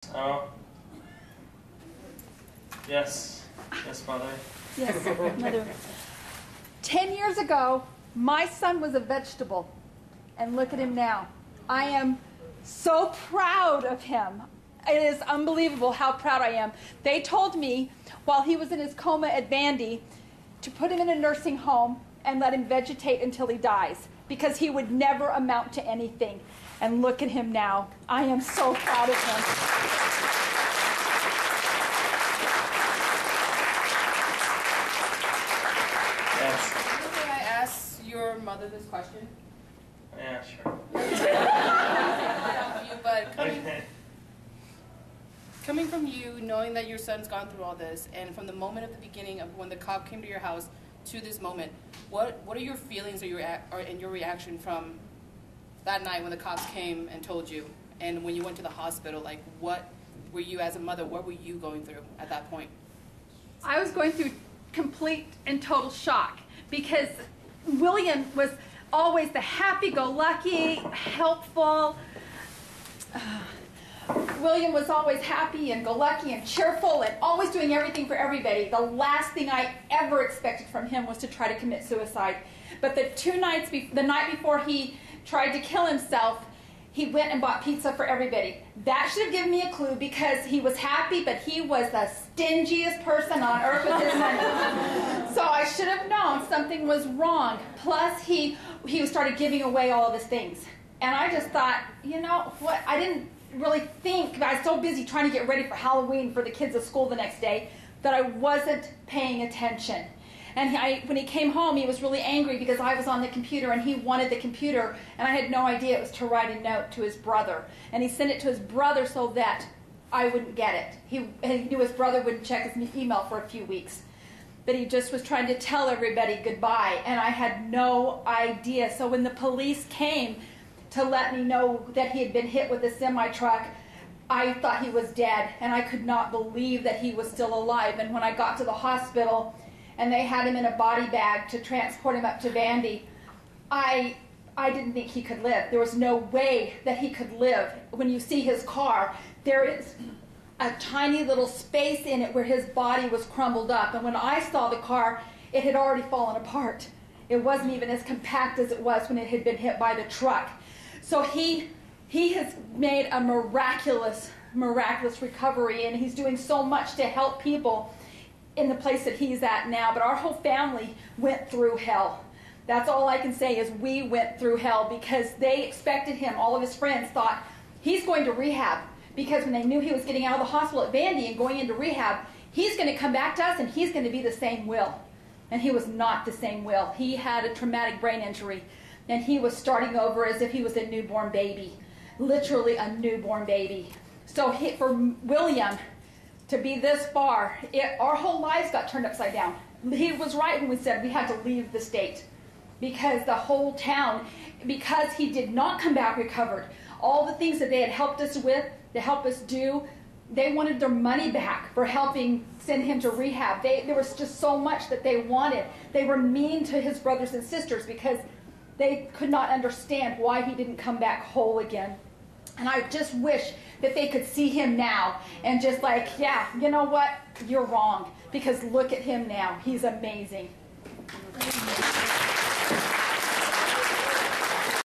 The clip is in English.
Oh. Yes. Yes, Mother. Yes, Mother. 10 years ago, my son was a vegetable. And look at him now. I am so proud of him. It is unbelievable how proud I am. They told me while he was in his coma at Vandy to put him in a nursing home and let him vegetate until he dies, because he would never amount to anything. And look at him now. I am so proud of him. Yes. May I ask your mother this question? Yeah, sure. But coming from you, knowing that your son's gone through all this, and from the moment of the beginning of when the cop came to your house to this moment, what are your feelings and your reaction from that night when the cops came and told you, and when you went to the hospital? Like, what were you, as a mother, what were you going through at that point? I was going through complete and total shock, because William was always the happy-go-lucky, helpful. William was always happy and go-lucky and cheerful and always doing everything for everybody. The last thing I ever expected from him was to try to commit suicide. But the night before he tried to kill himself, he went and bought pizza for everybody. That should have given me a clue, because he was happy, but he was the stingiest person on earth with his money. So I should have known something was wrong. Plus, he started giving away all of his things. And I just thought, you know what, I didn't really think, I was so busy trying to get ready for Halloween for the kids at school the next day, that I wasn't paying attention. And when he came home, he was really angry because I was on the computer and he wanted the computer, and I had no idea it was to write a note to his brother. And he sent it to his brother so that I wouldn't get it. He knew his brother wouldn't check his email for a few weeks. But he just was trying to tell everybody goodbye, and I had no idea. So when the police came to let me know that he had been hit with a semi-truck, I thought he was dead, and I could not believe that he was still alive. And when I got to the hospital and they had him in a body bag to transport him up to Vandy, I didn't think he could live. There was no way that he could live. When you see his car, there is a tiny little space in it where his body was crumbled up. And when I saw the car, it had already fallen apart. It wasn't even as compact as it was when it had been hit by the truck. So he has made a miraculous recovery, and he's doing so much to help people in the place that he's at now. But our whole family went through hell. That's all I can say, is we went through hell, because they expected him. All of his friends thought he's going to rehab, because when they knew he was getting out of the hospital at Vandy and going into rehab, he's going to come back to us and he's going to be the same Will. And he was not the same Will. He had a traumatic brain injury, and he was starting over as if he was a newborn baby, literally a newborn baby. So for William to be this far, our whole lives got turned upside down. He was right when we said we had to leave the state, because the whole town, because he did not come back recovered, all the things that they had helped us with, to help us do, they wanted their money back for helping send him to rehab. There was just so much that they wanted. They were mean to his brothers and sisters because they could not understand why he didn't come back whole again. And I just wish that they could see him now and just like, yeah, you know what? You're wrong. Because look at him now. He's amazing.